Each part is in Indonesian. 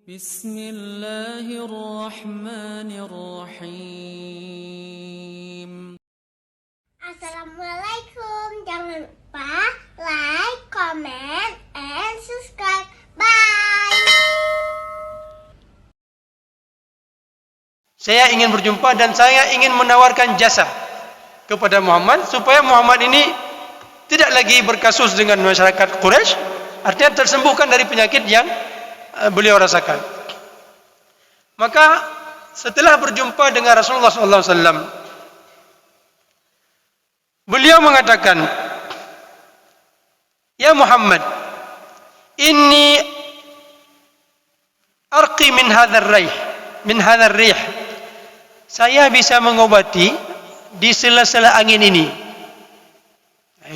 Bismillahirrahmanirrahim. Assalamualaikum. Jangan lupa like, comment, and subscribe. Bye. Saya ingin berjumpa dan saya ingin menawarkan jasa kepada Muhammad supaya Muhammad ini tidak lagi berkasus dengan masyarakat Quraisy, artinya tersembuhkan dari penyakit yang beliau rasakan. Maka setelah berjumpa dengan Rasulullah SAW, beliau mengatakan, "Ya Muhammad, inni arqi min hadzal rih. Saya bisa mengobati di sela-sela angin ini."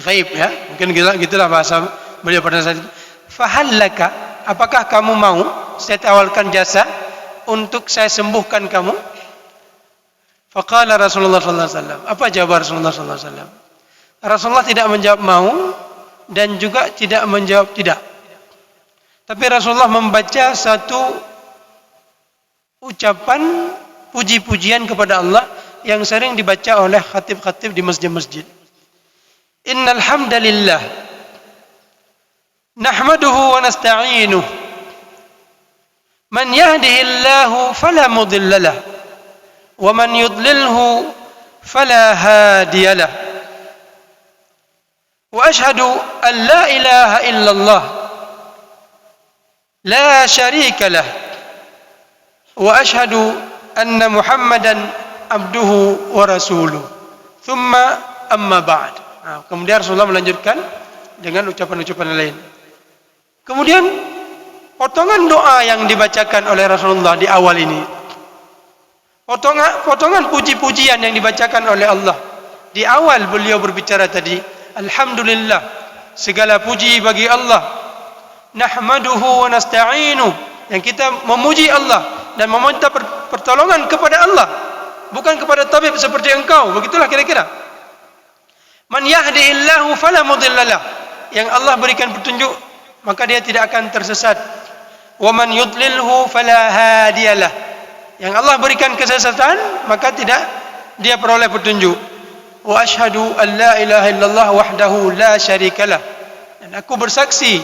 Ghaib ya, mungkin gitulah bahasa beliau pada saat itu. "Fahallaka, apakah kamu mau saya tawarkan jasa untuk saya sembuhkan kamu?" Faqala Rasulullah sallallahu alaihi wasallam. Apa jawaban Rasulullah sallallahu alaihi wasallam? Rasulullah tidak menjawab mau dan juga tidak menjawab tidak. Tapi Rasulullah membaca satu ucapan puji-pujian kepada Allah yang sering dibaca oleh khatib-khatib di masjid-masjid. Innal hamdalillah nahmaduhu wa nasta'inuhu man yahdihillahu fala mudilla lahu wa man yudlilhu fala hadiya lahu wa ashhadu an la ilaha illallah la syarika lahu wa ashhadu anna Muhammadan abduhu wa rasuluh. Thumma amma ba'd. Kemudian Rasulullah melanjutkan dengan ucapan-ucapan lain. Kemudian potongan doa yang dibacakan oleh Rasulullah di awal ini, potongan puji-pujian yang dibacakan oleh Allah di awal beliau berbicara tadi, alhamdulillah, segala puji bagi Allah, nahmaduhu wa nasta'inuh, yang kita memuji Allah dan meminta pertolongan kepada Allah, bukan kepada tabib seperti engkau. Begitulah kira-kira. Man yahdihillahu fala mudilla lahu, yang Allah berikan petunjuk maka dia tidak akan tersesat. Wa man yudlilhu fala hadiyalah, yang Allah berikan kesesatan maka tidak dia peroleh petunjuk. Wa asyhadu an la ilaha illallah wahdahu la syarikalah, dan aku bersaksi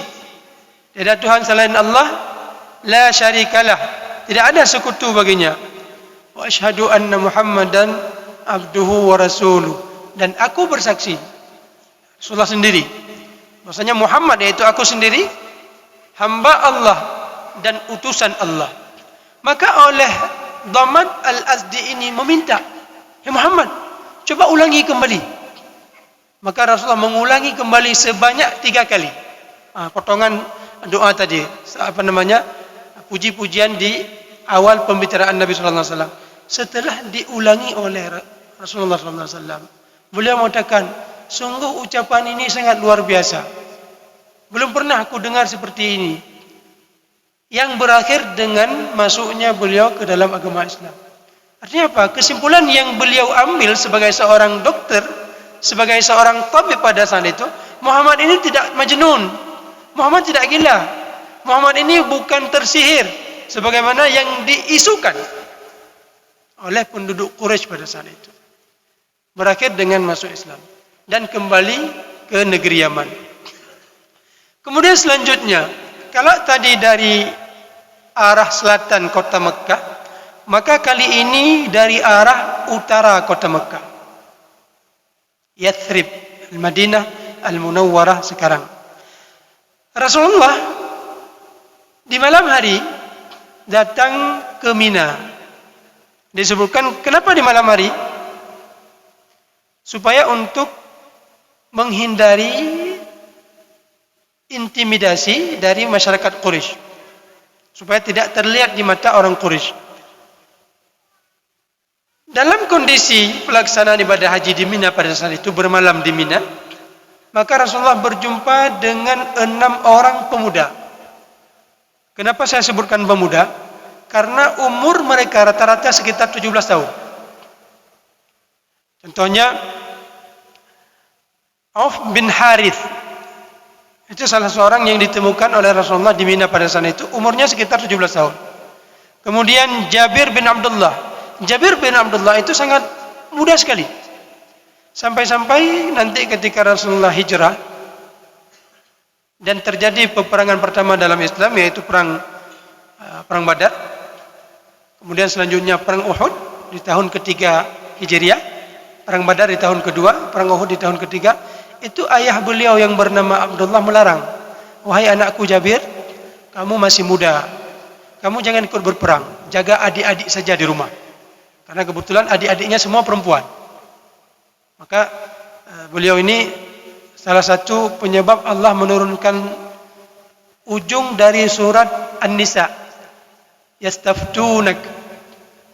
tiada Tuhan selain Allah, la syarikalah, tidak ada sekutu baginya. Wa asyhadu anna Muhammadan abduhu wa rasuluh, dan aku bersaksi, Rasulullah sendiri, maksudnya Muhammad yaitu aku sendiri, hamba Allah dan utusan Allah. Maka oleh Dhamad Al-Azdi ini meminta, "Ya Muhammad, coba ulangi kembali." Maka Rasulullah mengulangi kembali sebanyak 3 kali. Potongan doa tadi, puji-pujian di awal pembicaraan Nabi sallallahu alaihi wasallam. Setelah diulangi oleh Rasulullah sallallahu alaihi wasallam, beliau mengatakan, "Sungguh ucapan ini sangat luar biasa. Belum pernah aku dengar seperti ini." Yang berakhir dengan masuknya beliau ke dalam agama Islam. Artinya apa? Kesimpulan yang beliau ambil sebagai seorang dokter, sebagai seorang tabib pada saat itu, Muhammad ini tidak majnun. Muhammad tidak gila. Muhammad ini bukan tersihir sebagaimana yang diisukan oleh penduduk Quraisy pada saat itu. Berakhir dengan masuk Islam dan kembali ke negeri Yaman. Kemudian selanjutnya, kalau tadi dari arah selatan kota Mekah, maka kali ini dari arah utara kota Mekah, Yathrib, Al-Madinah Al-Munawwarah sekarang. Rasulullah di malam hari datang ke Mina. Disebutkan kenapa di malam hari? Supaya untuk menghindari intimidasi dari masyarakat Quraisy, supaya tidak terlihat di mata orang Quraisy. Dalam kondisi pelaksanaan ibadah haji di Mina pada saat itu, bermalam di Mina, maka Rasulullah berjumpa dengan 6 orang pemuda. Kenapa saya sebutkan pemuda? Karena umur mereka rata-rata sekitar 17 tahun. Contohnya Auf bin Harith, itu salah seorang yang ditemukan oleh Rasulullah di Mina pada saat itu, umurnya sekitar 17 tahun. Kemudian Jabir bin Abdullah. Jabir bin Abdullah itu sangat muda sekali. Sampai-sampai nanti ketika Rasulullah hijrah dan terjadi peperangan pertama dalam Islam, yaitu perang Badar. Kemudian selanjutnya perang Uhud di tahun ketiga Hijriah, perang Badar di tahun kedua, perang Uhud di tahun ketiga. Itu ayah beliau yang bernama Abdullah melarang, "Wahai anakku Jabir, kamu masih muda, kamu jangan ikut berperang, jaga adik-adik saja di rumah." Karena kebetulan adik-adiknya semua perempuan. Maka beliau ini salah satu penyebab Allah menurunkan ujung dari surat An-Nisa. Yastaftunak.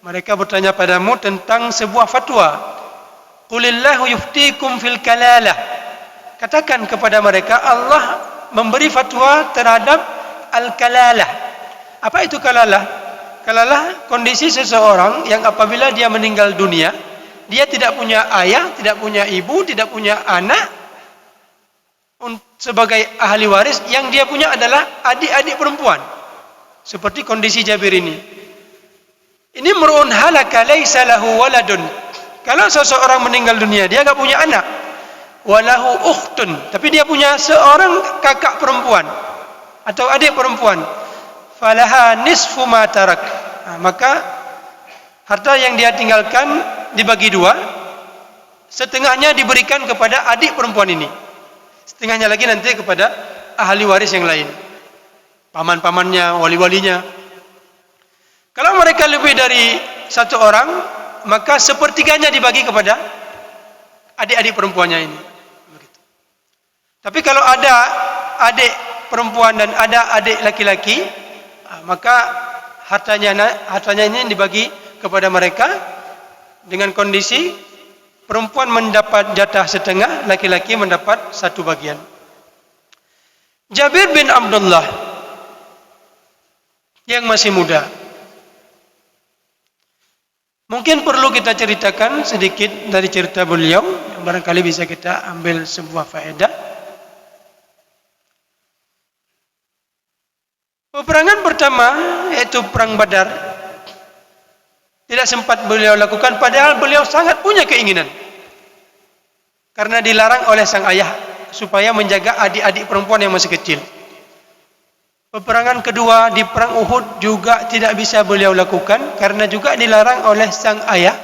Mereka bertanya padamu tentang sebuah fatwa. Qulillahu yuftikum fil kalalah. Katakan kepada mereka, Allah memberi fatwa terhadap al-kalalah. Apa itu kalalah? Kalalah kondisi seseorang yang apabila dia meninggal dunia, dia tidak punya ayah, tidak punya ibu, tidak punya anak sebagai ahli waris. Yang dia punya adalah adik-adik perempuan. Seperti kondisi Jabir ini. Ini mur'un halaka laisa lahu waladun. Kalau seseorang meninggal dunia, dia enggak punya anak. Walahu ukhtun, tapi dia punya seorang kakak perempuan atau adik perempuan. Falaha nisfu ma tarak. Maka harta yang dia tinggalkan dibagi dua, setengahnya diberikan kepada adik perempuan ini, setengahnya lagi nanti kepada ahli waris yang lain, paman-pamannya, wali-walinya. Kalau mereka lebih dari satu orang, maka sepertiganya dibagi kepada adik-adik perempuannya ini. Begitu. Tapi kalau ada adik perempuan dan ada adik laki-laki, maka hartanya ini dibagi kepada mereka dengan kondisi perempuan mendapat jatah setengah, laki-laki mendapat satu bagian. Jabir bin Abdullah yang masih muda, mungkin perlu kita ceritakan sedikit dari cerita beliau, yang barangkali bisa kita ambil sebuah faedah. Peperangan pertama, yaitu perang Badar, tidak sempat beliau lakukan, padahal beliau sangat punya keinginan. Karena dilarang oleh sang ayah supaya menjaga adik-adik perempuan yang masih kecil. Peperangan kedua di perang Uhud juga tidak bisa beliau lakukan karena juga dilarang oleh sang ayah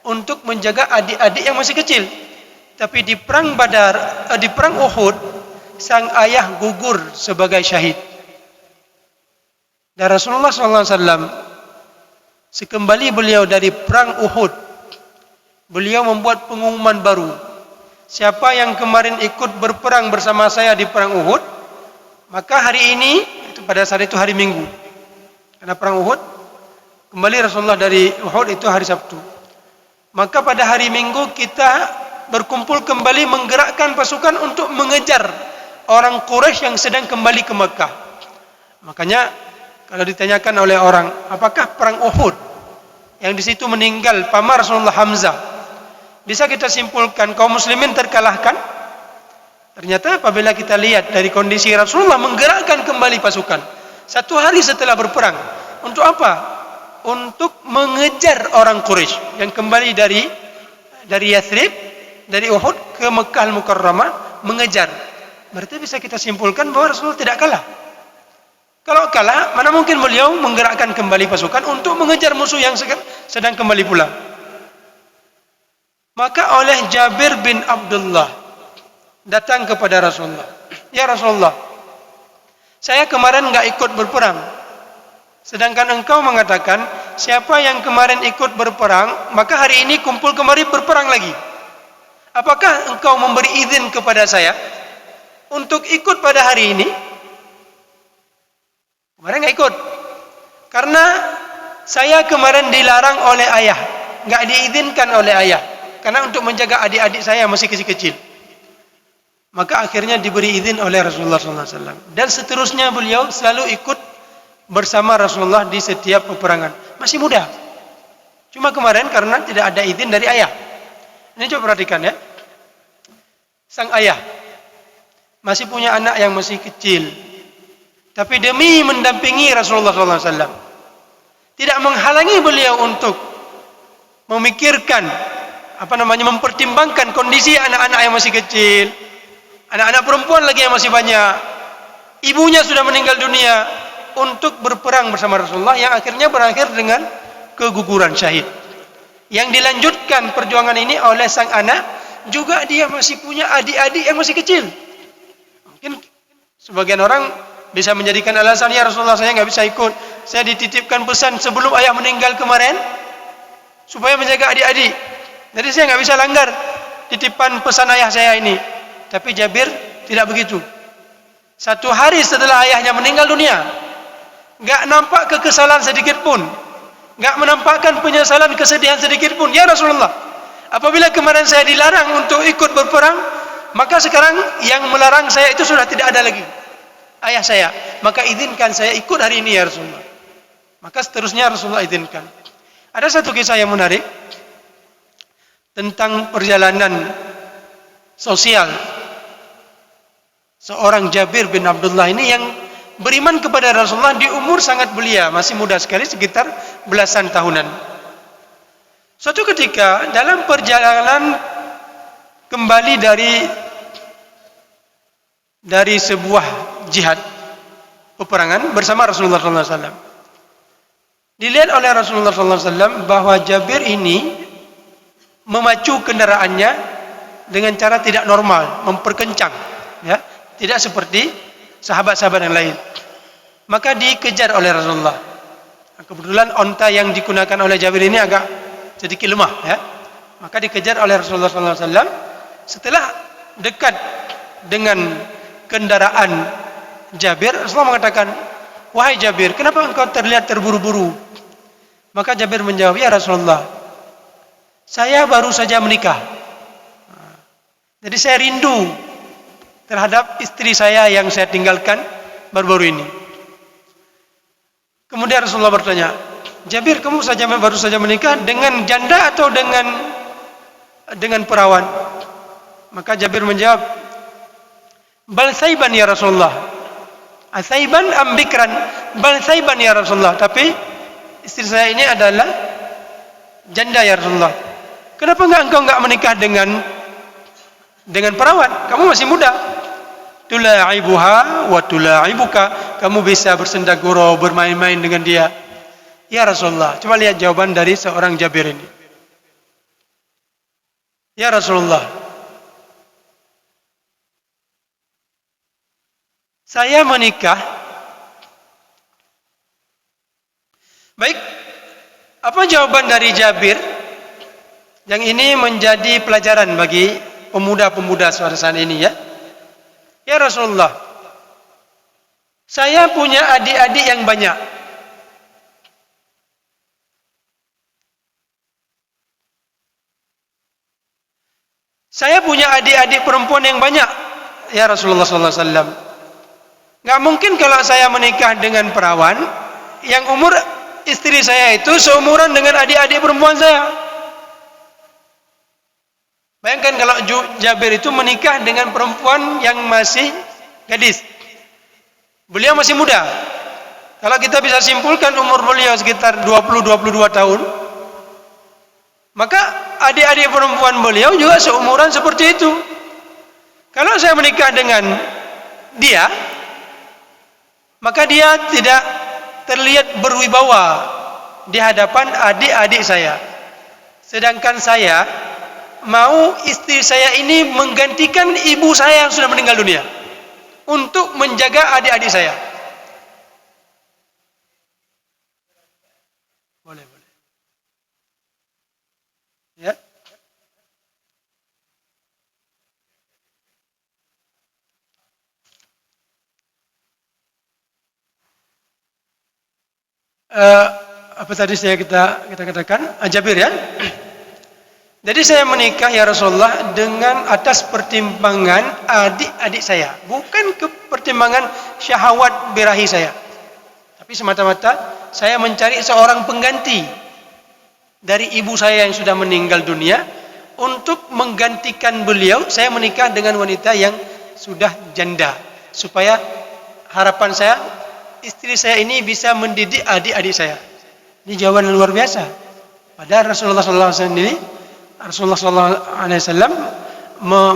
untuk menjaga adik-adik yang masih kecil. Tapi di perang Badar, di perang Uhud, sang ayah gugur sebagai syahid. Dan Rasulullah SAW sekembali beliau dari perang Uhud, beliau membuat pengumuman baru. Siapa yang kemarin ikut berperang bersama saya di perang Uhud, maka hari ini, pada saat itu hari Minggu, karena perang Uhud, kembali Rasulullah dari Uhud itu hari Sabtu. Maka pada hari Minggu kita berkumpul kembali menggerakkan pasukan untuk mengejar orang Quraisy yang sedang kembali ke Mekah. Makanya kalau ditanyakan oleh orang, apakah perang Uhud yang di situ meninggal paman Rasulullah Hamzah, bisa kita simpulkan kaum muslimin terkalahkan? Ternyata apabila kita lihat dari kondisi Rasulullah menggerakkan kembali pasukan 1 hari setelah berperang, untuk apa? Untuk mengejar orang Quraisy yang kembali dari Yathrib, dari Uhud ke Mekah Al-Mukarramah, mengejar. Berarti bisa kita simpulkan bahwa Rasulullah tidak kalah. Kalau kalah, mana mungkin beliau menggerakkan kembali pasukan untuk mengejar musuh yang sedang kembali pulang. Maka oleh Jabir bin Abdullah datang kepada Rasulullah, "Ya Rasulullah, saya kemarin enggak ikut berperang. Sedangkan engkau mengatakan, siapa yang kemarin ikut berperang, maka hari ini kumpul kemari berperang lagi. Apakah engkau memberi izin kepada saya untuk ikut pada hari ini?" Kemarin enggak ikut. Karena saya kemarin dilarang oleh ayah, enggak diizinkan oleh ayah. Karena untuk menjaga adik-adik saya masih kecil-kecil. Maka akhirnya diberi izin oleh Rasulullah SAW. Dan seterusnya beliau selalu ikut bersama Rasulullah di setiap peperangan. Masih muda. Cuma kemarin karena tidak ada izin dari ayah. Ini coba perhatikan ya. Sang ayah masih punya anak yang masih kecil. Tapi demi mendampingi Rasulullah SAW, tidak menghalangi beliau untuk memikirkan, mempertimbangkan kondisi anak-anak yang masih kecil, anak-anak perempuan lagi yang masih banyak, ibunya sudah meninggal dunia, untuk berperang bersama Rasulullah yang akhirnya berakhir dengan keguguran syahid. Yang dilanjutkan perjuangan ini oleh sang anak, juga dia masih punya adik-adik yang masih kecil. Mungkin sebagian orang bisa menjadikan alasan, ya Rasulullah saya nggak bisa ikut, saya dititipkan pesan sebelum ayah meninggal kemarin supaya menjaga adik-adik, jadi saya nggak bisa langgar titipan pesan ayah saya ini. Tapi Jabir tidak begitu. Satu hari setelah ayahnya meninggal dunia, nggak nampak kekesalan sedikit pun, nggak menampakkan penyesalan, kesedihan sedikit pun. Ya Rasulullah, apabila kemarin saya dilarang untuk ikut berperang, maka sekarang yang melarang saya itu sudah tidak ada lagi, ayah saya, maka izinkan saya ikut hari ini ya Rasulullah. Maka seterusnya Rasulullah izinkan. Ada satu kisah yang menarik tentang perjalanan sosial seorang Jabir bin Abdullah ini yang beriman kepada Rasulullah di umur sangat belia, masih muda sekali, sekitar belasan tahunan. Suatu ketika dalam perjalanan kembali dari sebuah jihad peperangan bersama Rasulullah SAW, dilihat oleh Rasulullah SAW bahwa Jabir ini memacu kendaraannya dengan cara tidak normal, memperkencang, ya, tidak seperti sahabat-sahabat yang lain. Maka dikejar oleh Rasulullah. Kebetulan onta yang digunakan oleh Jabir ini agak sedikit lemah, ya. Maka dikejar oleh Rasulullah SAW. Setelah dekat dengan kendaraan Jabir, Rasulullah mengatakan, wahai Jabir, kenapa engkau terlihat terburu-buru? Maka Jabir menjawab, ya Rasulullah, saya baru saja menikah. Jadi saya rindu terhadap istri saya yang saya tinggalkan baru-baru ini. Kemudian Rasulullah bertanya, Jabir, kamu baru saja menikah dengan janda atau dengan perawan? Maka Jabir menjawab, bal saiban ya Rasulullah. Asaiban ambikran, bal saiban ya Rasulullah. Tapi istri saya ini adalah janda ya Rasulullah. Kenapa engkau enggak menikah dengan perawan? Kamu masih muda. Tula'ibuha wa tula'ibuka. Kamu bisa bersenda gurau, bermain-main dengan dia. Ya Rasulullah, coba lihat jawaban dari seorang Jabir ini. Ya Rasulullah, saya menikah. Baik, apa jawaban dari Jabir? Yang ini menjadi pelajaran bagi pemuda-pemuda pada saat ini, ya. Ya Rasulullah, saya punya adik-adik yang banyak. Saya punya adik-adik perempuan yang banyak, ya Rasulullah SAW. Gak mungkin kalau saya menikah dengan perawan yang umur istri saya itu seumuran dengan adik-adik perempuan saya. Bayangkan kalau Jabir itu menikah dengan perempuan yang masih gadis. Beliau masih muda. Kalau kita bisa simpulkan umur beliau sekitar 20-22 tahun, maka adik-adik perempuan beliau juga seumuran seperti itu. Kalau saya menikah dengan dia, maka dia tidak terlihat berwibawa di hadapan adik-adik saya. Sedangkan saya mau istri saya ini menggantikan ibu saya yang sudah meninggal dunia untuk menjaga adik-adik saya. Boleh. Ya. Apa tadi kita katakan? Jabir, ya. Jadi saya menikah ya Rasulullah dengan atas pertimbangan adik-adik saya, bukan ke pertimbangan syahwat birahi saya. Tapi semata-mata saya mencari seorang pengganti dari ibu saya yang sudah meninggal dunia. Untuk menggantikan beliau, saya menikah dengan wanita yang sudah janda, supaya harapan saya istri saya ini bisa mendidik adik-adik saya. Ini jawaban yang luar biasa. Padahal Rasulullah SAW sendiri, Rasulullah SAW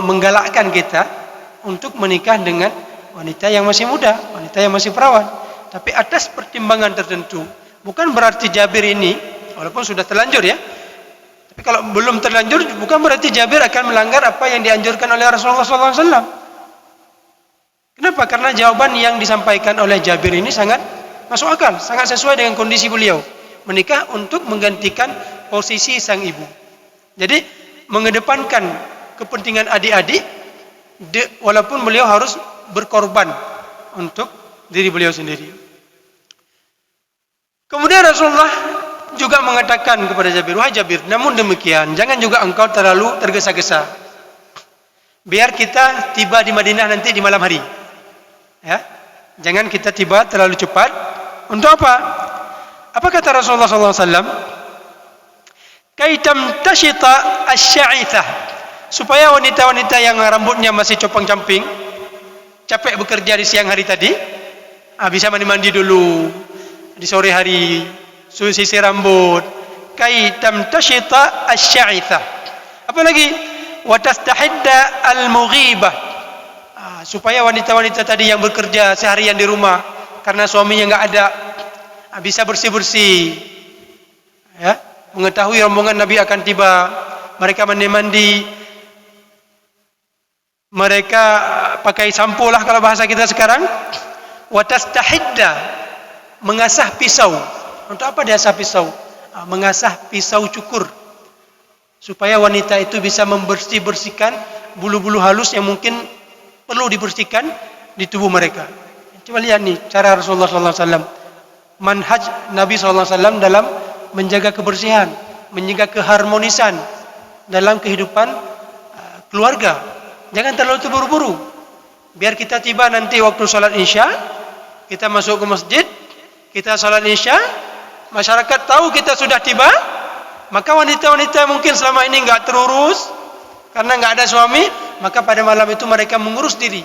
menggalakkan kita untuk menikah dengan wanita yang masih muda, wanita yang masih perawan. Tapi atas pertimbangan tertentu. Bukan berarti Jabir ini, walaupun sudah terlanjur ya, tapi kalau belum terlanjur, bukan berarti Jabir akan melanggar apa yang dianjurkan oleh Rasulullah SAW. Kenapa? Karena jawaban yang disampaikan oleh Jabir ini sangat masuk akal, sangat sesuai dengan kondisi beliau. Menikah untuk menggantikan posisi sang ibu. Jadi mengedepankan kepentingan adik-adik, walaupun beliau harus berkorban untuk diri beliau sendiri. Kemudian Rasulullah juga mengatakan kepada Jabir, wahai Jabir, namun demikian, jangan juga engkau terlalu tergesa-gesa. Biar kita tiba di Madinah nanti di malam hari. Ya, jangan kita tiba terlalu cepat. Untuk apa? Apa kata Rasulullah SAW? Kaitam tashita asy'ithah, supaya wanita-wanita yang rambutnya masih copang-camping, capek bekerja di siang hari tadi, bisa mandi-mandi dulu di sore hari, sisir rambut. Kaitam tashita asy'ithah. Apa lagi? Wa tastahidda al-mughibah, supaya wanita-wanita tadi yang bekerja seharian di rumah karena suaminya nggak ada, bisa bersih-bersih, ya, mengetahui rombongan Nabi akan tiba, mereka mandi-mandi, mereka pakai sampo lah kalau bahasa kita sekarang. Watastahidda, mengasah pisau. Untuk apa diasah pisau? Mengasah pisau cukur, supaya wanita itu bisa membersihkan bulu-bulu halus yang mungkin perlu dibersihkan di tubuh mereka. Coba lihat nih cara Rasulullah SAW, manhaj Nabi SAW dalam menjaga kebersihan, menjaga keharmonisan dalam kehidupan keluarga. Jangan terlalu terburu-buru. Biar kita tiba nanti waktu sholat isya, kita masuk ke masjid, kita sholat isya, masyarakat tahu kita sudah tiba, maka wanita-wanita mungkin selama ini nggak terurus karena nggak ada suami, maka pada malam itu mereka mengurus diri,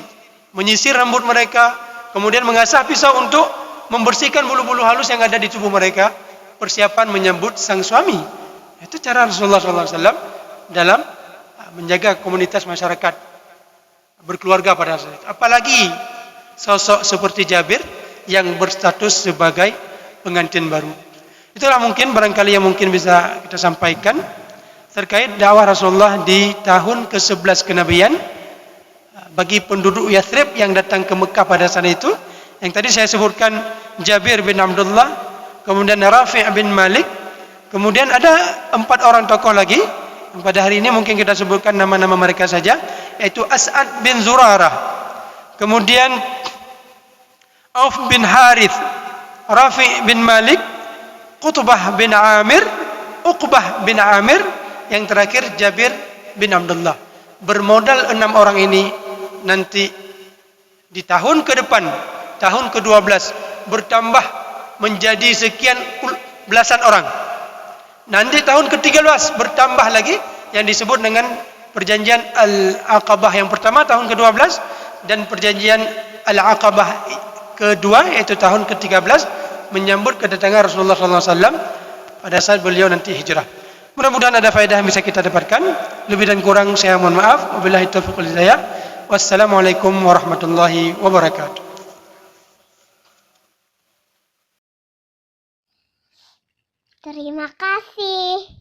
menyisir rambut mereka, kemudian mengasah pisau untuk membersihkan bulu-bulu halus yang ada di tubuh mereka, persiapan menyambut sang suami. Itu cara Rasulullah SAW dalam menjaga komunitas masyarakat berkeluarga pada saat itu. Apalagi sosok seperti Jabir yang berstatus sebagai pengantin baru. Itulah mungkin barangkali yang mungkin bisa kita sampaikan terkait dakwah Rasulullah di tahun ke-11 kenabian bagi penduduk Yathrib yang datang ke Mekah pada saat itu. Yang tadi saya sebutkan Jabir bin Abdullah, kemudian Rafi' bin Malik, kemudian ada 4 orang tokoh lagi. Pada hari ini mungkin kita sebutkan nama-nama mereka saja, yaitu As'ad bin Zurarah, kemudian Auf bin Harith, Rafi' bin Malik, Qutbah bin Amir, Uqbah bin Amir, yang terakhir Jabir bin Abdullah. Bermodal 6 orang ini nanti di tahun ke depan, tahun ke-12 bertambah menjadi sekian belasan orang. Nanti tahun ke-13 bertambah lagi yang disebut dengan perjanjian Al-Aqabah yang pertama tahun ke-12 dan perjanjian Al-Aqabah kedua yaitu tahun ke-13 menyambut kedatangan Rasulullah SAW pada saat beliau nanti hijrah. Mudah-mudahan ada faedah yang bisa kita dapatkan. Lebih dan kurang saya mohon maaf. Wabillahi taufiq wal hidayah. Wassalamualaikum warahmatullahi wabarakatuh. Terima kasih.